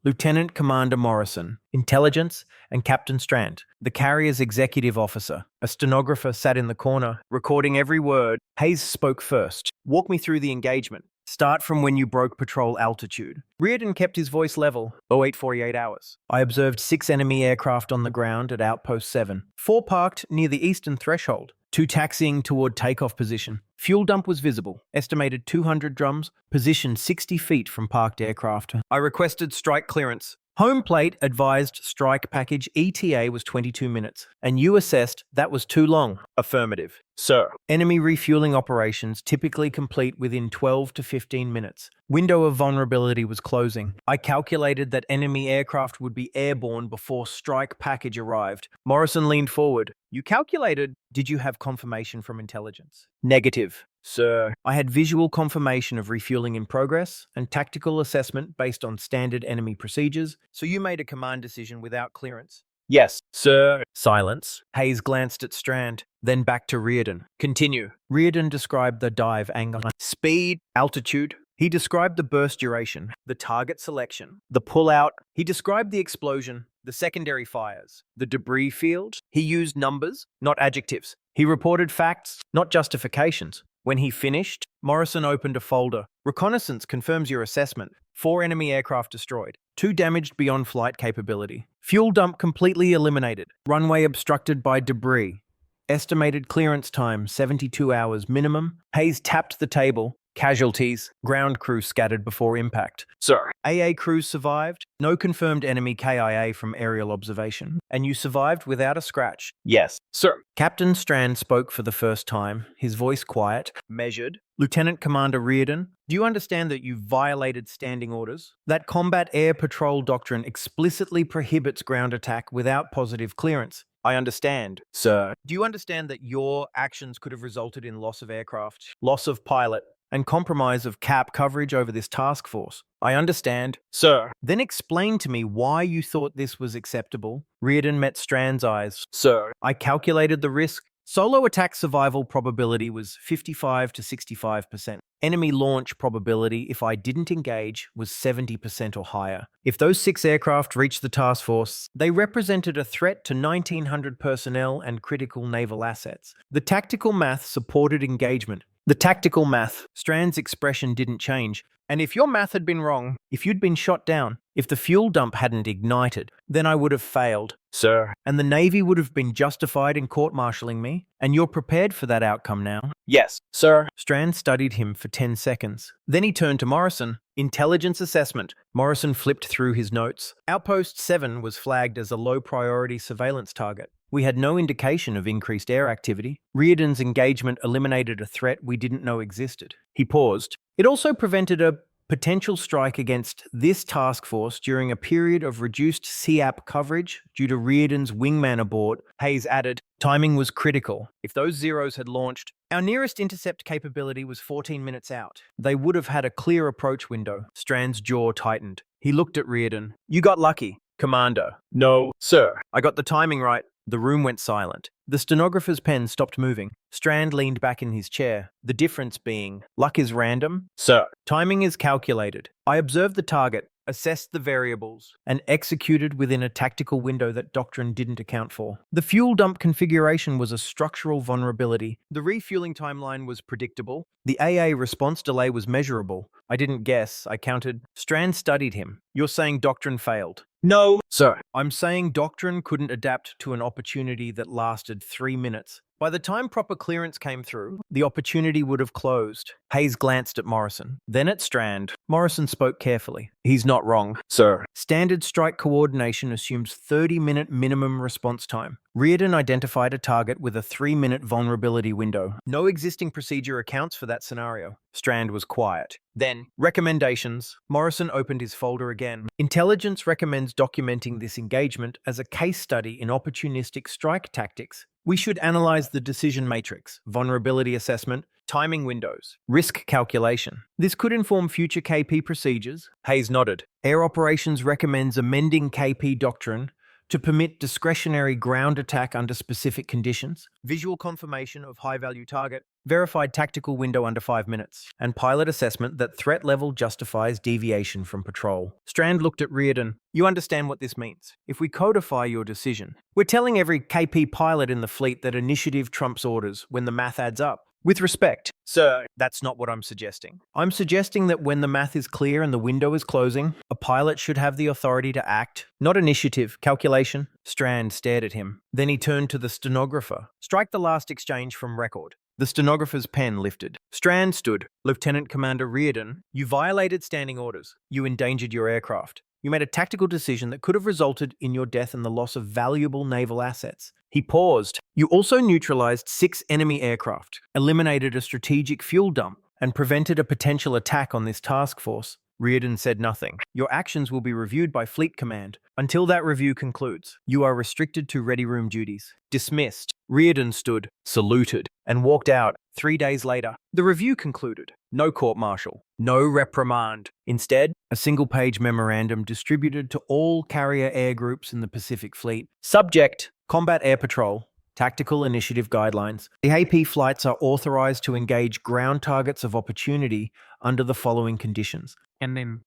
Lieutenant Commander Morrison, Intelligence, and Captain Strand, the carrier's executive officer. A stenographer sat in the corner, recording every word. Hayes spoke first. Walk me through the engagement. Start from when you broke patrol altitude. Reardon kept his voice level. 0848 hours. I observed 6 enemy aircraft on the ground at Outpost 7. 4 parked near the eastern threshold. 2 taxiing toward takeoff position. Fuel dump was visible. Estimated 200 drums, positioned 60 feet from parked aircraft. I requested strike clearance. Home plate advised strike package ETA was 22 minutes, and you assessed that was too long. Affirmative. Sir. Enemy refueling operations typically complete within 12 to 15 minutes. Window of vulnerability was closing. I calculated that enemy aircraft would be airborne before strike package arrived. Morrison leaned forward. You calculated? Did you have confirmation from intelligence? Negative. Sir, I had visual confirmation of refueling in progress and tactical assessment based on standard enemy procedures, so you made a command decision without clearance. Yes, sir. Silence. Hayes glanced at Strand, then back to Reardon. Continue. Reardon described the dive angle. Speed, altitude, He described the burst duration, the target selection, the pullout. He described the explosion, the secondary fires, the debris field. He used numbers, not adjectives. He reported facts, not justifications. When he finished, Morrison opened a folder. Reconnaissance confirms your assessment. 4 enemy aircraft destroyed. 2 damaged beyond flight capability. Fuel dump completely eliminated. Runway obstructed by debris. Estimated clearance time, 72 hours minimum. Hayes tapped the table. Casualties. Ground crew scattered before impact. Sir. AA crews survived. No confirmed enemy KIA from aerial observation. And you survived without a scratch. Yes. Sir. Captain Strand spoke for the first time, his voice quiet, measured. Lieutenant Commander Reardon, do you understand that you violated standing orders? That combat air patrol doctrine explicitly prohibits ground attack without positive clearance. I understand, sir. Do you understand that your actions could have resulted in loss of aircraft, loss of pilot, and compromise of CAP coverage over this task force? I understand, sir. Then explain to me why you thought this was acceptable. Reardon met Strand's eyes. Sir. I calculated the risk. Solo attack survival probability was 55 to 65%. Enemy launch probability, if I didn't engage, was 70% or higher. If those 6 aircraft reached the task force, they represented a threat to 1,900 personnel and critical naval assets. The tactical math supported engagement. The tactical math. Strand's expression didn't change. And if your math had been wrong, if you'd been shot down, if the fuel dump hadn't ignited, then I would have failed, sir. And the Navy would have been justified in court-martialing me, and you're prepared for that outcome now? Yes, sir. Strand studied him for 10 seconds. Then he turned to Morrison. Intelligence assessment. Morrison flipped through his notes. Outpost 7 was flagged as a low-priority surveillance target. We had no indication of increased air activity. Reardon's engagement eliminated a threat we didn't know existed. He paused. It also prevented a potential strike against this task force during a period of reduced CAP coverage due to Reardon's wingman abort. Hayes added, timing was critical. If those Zeros had launched, our nearest intercept capability was 14 minutes out. They would have had a clear approach window. Strand's jaw tightened. He looked at Reardon. You got lucky, Commander. No, sir. I got the timing right. The room went silent. The stenographer's pen stopped moving. Strand leaned back in his chair, the difference being, luck is random, sir. Timing is calculated. I observed the target, assessed the variables, and executed within a tactical window that doctrine didn't account for. The fuel dump configuration was a structural vulnerability. The refueling timeline was predictable. The AA response delay was measurable. I didn't guess, I counted. Strand studied him. You're saying doctrine failed? No, sir. I'm saying doctrine couldn't adapt to an opportunity that lasted 3 minutes. By the time proper clearance came through, the opportunity would have closed. Hayes glanced at Morrison, then at Strand. Morrison spoke carefully. He's not wrong, sir. Standard strike coordination assumes 30-minute minimum response time. Reardon identified a target with a 3-minute vulnerability window. No existing procedure accounts for that scenario. Strand was quiet. Then, recommendations. Morrison opened his folder again. Intelligence recommends documenting this engagement as a case study in opportunistic strike tactics. We should analyze the decision matrix, vulnerability assessment, timing windows, risk calculation. This could inform future KP procedures. Hayes nodded. Air Operations recommends amending KP doctrine to permit discretionary ground attack under specific conditions, visual confirmation of high-value target, verified tactical window under 5 minutes, and pilot assessment that threat level justifies deviation from patrol. Strand looked at Reardon. You understand what this means. If we codify your decision, we're telling every KP pilot in the fleet that initiative trumps orders when the math adds up. With respect, sir, that's not what I'm suggesting. I'm suggesting that when the math is clear and the window is closing, a pilot should have the authority to act, not initiative, calculation. Strand stared at him. Then he turned to the stenographer. Strike the last exchange from record. The stenographer's pen lifted. Strand stood. Lieutenant Commander Reardon, you violated standing orders. You endangered your aircraft. You made a tactical decision that could have resulted in your death and the loss of valuable naval assets. He paused. You also neutralized 6 enemy aircraft, eliminated a strategic fuel dump, and prevented a potential attack on this task force. Reardon said nothing. Your actions will be reviewed by Fleet Command. Until that review concludes, you are restricted to ready room duties. Dismissed. Reardon stood, saluted, and walked out. 3 days later, the review concluded. No court-martial, no reprimand. Instead, a single-page memorandum distributed to all carrier air groups in the Pacific Fleet. Subject, Combat Air Patrol. Tactical Initiative Guidelines. The AP flights are authorized to engage ground targets of opportunity under the following conditions.
And then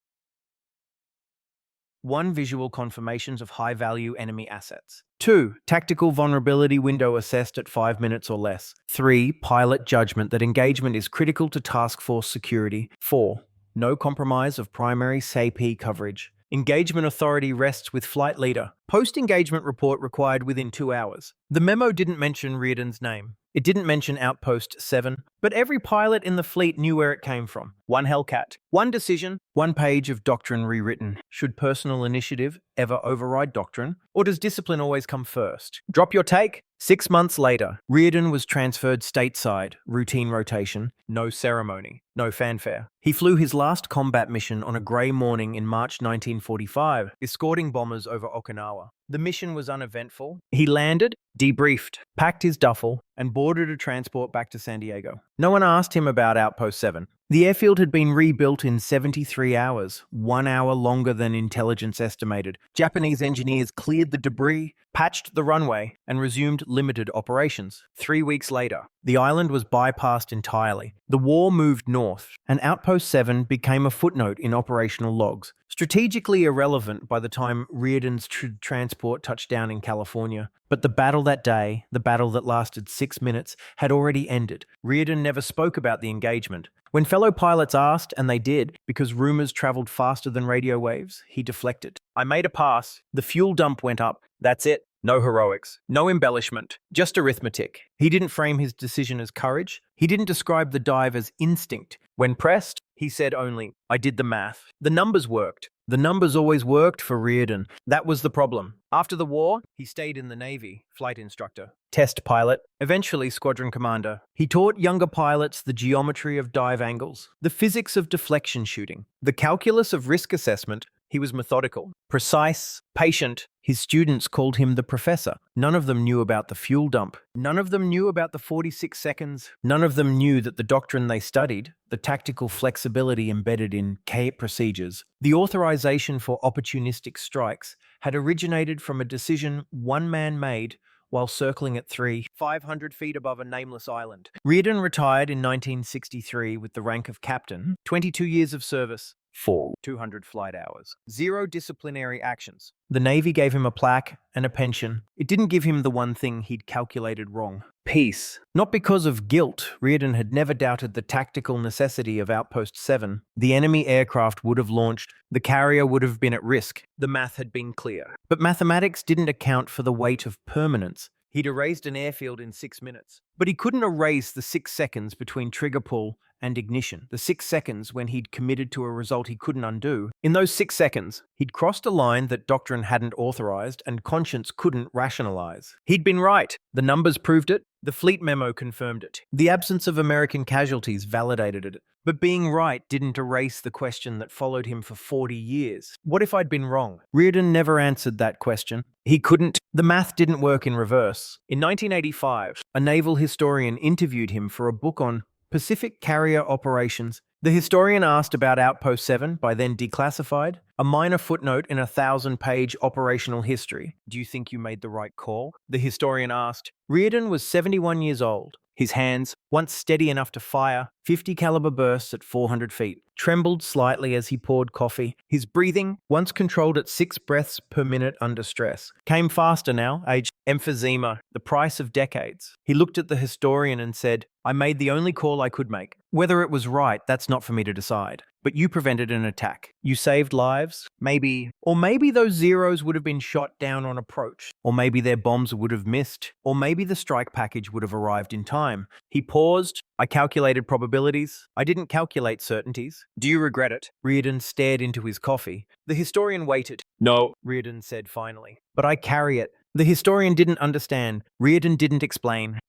1. Visual confirmations of high-value enemy assets. 2. Tactical vulnerability window assessed at 5 minutes or less. 3. Pilot judgment that engagement is critical to task force security. 4. No compromise of primary SAP coverage. Engagement authority rests with flight leader. Post-engagement report required within 2 hours. The memo didn't mention Reardon's name. It didn't mention Outpost 7, but every pilot in the fleet knew where it came from. 1 Hellcat. 1 decision, 1 page of doctrine rewritten. Should personal initiative ever override doctrine? Or does discipline always come first? Drop your take? 6 months later, Reardon was transferred stateside, routine rotation, no ceremony, no fanfare. He flew his last combat mission on a grey morning in March 1945, escorting bombers over Okinawa. The mission was uneventful. He landed, debriefed, packed his duffel, and boarded a transport back to San Diego. No one asked him about Outpost 7. The airfield had been rebuilt in 73 hours, 1 hour longer than intelligence estimated. Japanese engineers cleared the debris, patched the runway, and resumed limited operations. 3 weeks later, the island was bypassed entirely. The war moved north, and Outpost 7 became a footnote in operational logs. Strategically irrelevant by the time Reardon's transport touched down in California. But the battle that day, the battle that lasted 6 minutes, had already ended. Reardon never spoke about the engagement. When fellow pilots asked, and they did, because rumors traveled faster than radio waves, he deflected. I made a pass. The fuel dump went up. That's it. No heroics. No embellishment. Just arithmetic. He didn't frame his decision as courage. He didn't describe the dive as instinct. When pressed, he said only, I did the math. The numbers worked. The numbers always worked for Reardon. That was the problem. After the war, he stayed in the Navy, flight instructor, test pilot, eventually squadron commander. He taught younger pilots the geometry of dive angles, the physics of deflection shooting, the calculus of risk assessment. He was methodical, precise, patient. His students called him the professor. None of them knew about the fuel dump. None of them knew about the 46 seconds. None of them knew that the doctrine they studied, the tactical flexibility embedded in CAPE procedures, the authorization for opportunistic strikes, had originated from a decision one man made while circling at 500 feet above a nameless island. Reardon retired in 1963 with the rank of captain, 22 years of service, 200 flight hours, 0 disciplinary actions. The Navy gave him a plaque and a pension. It didn't give him the one thing he'd calculated wrong: peace. Not because of guilt. Reardon had never doubted the tactical necessity of Outpost 7. The enemy aircraft would have launched. The carrier would have been at risk. The math had been clear. But mathematics didn't account for the weight of permanence. He'd erased an airfield in 6 minutes. But he couldn't erase the 6 seconds between trigger pull and ignition, the 6 seconds when he'd committed to a result he couldn't undo. In those 6 seconds, he'd crossed a line that doctrine hadn't authorized and conscience couldn't rationalize. He'd been right. The numbers proved it. The fleet memo confirmed it. The absence of American casualties validated it. But being right didn't erase the question that followed him for 40 years. What if I'd been wrong? Reardon never answered that question. He couldn't. The math didn't work in reverse. In 1985, a naval historian interviewed him for a book on Pacific carrier operations. The historian asked about Outpost 7, by then declassified, a minor footnote in a 1,000-page operational history. Do you think you made the right call? The historian asked. Reardon was 71 years old. His hands, once steady enough to fire 50 caliber bursts at 400 feet, trembled slightly as he poured coffee. His breathing, once controlled at 6 breaths per minute under stress, came faster now, aged emphysema, the price of decades. He looked at the historian and said, I made the only call I could make. Whether it was right, that's not for me to decide. But you prevented an attack. You saved lives. Maybe those Zeros would have been shot down on approach. Or maybe their bombs would have missed. Or maybe the strike package would have arrived in time. He paused. I calculated probabilities. I didn't calculate certainties. Do you regret it? Reardon stared into his coffee. The historian waited. No, Reardon said finally. But I carry it. The historian didn't understand. Reardon didn't explain.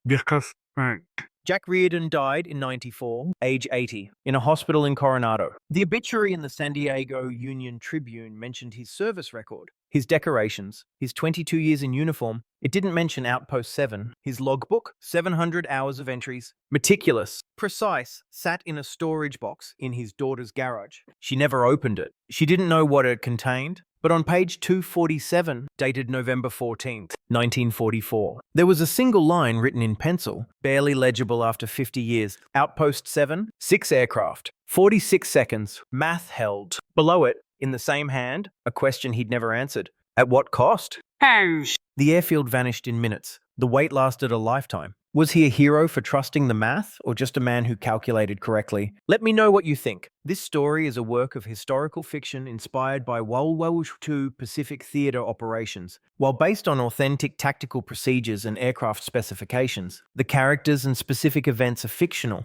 Jack Reardon died in '94, age 80, in a hospital in Coronado. The obituary in the San Diego Union Tribune mentioned his service record, his decorations, his 22 years in uniform. It didn't mention Outpost 7, his logbook, 700 hours of entries. Meticulous, precise, sat in a storage box in his daughter's garage. She never opened it. She didn't know what it contained, But on page 247, dated November 14th, 1944, there was a single line written in pencil, barely legible after 50 years. Outpost 7, 6 aircraft, 46 seconds, math held. Below it, in the same hand, a question he'd never answered. At what cost? The airfield vanished in minutes. The wait lasted a lifetime. Was he a hero for trusting the math, or just a man who calculated correctly? Let me know what you think. This story is a work of historical fiction inspired by World War II Pacific Theater operations. While based on authentic tactical procedures and aircraft specifications, the characters and specific events are fictional.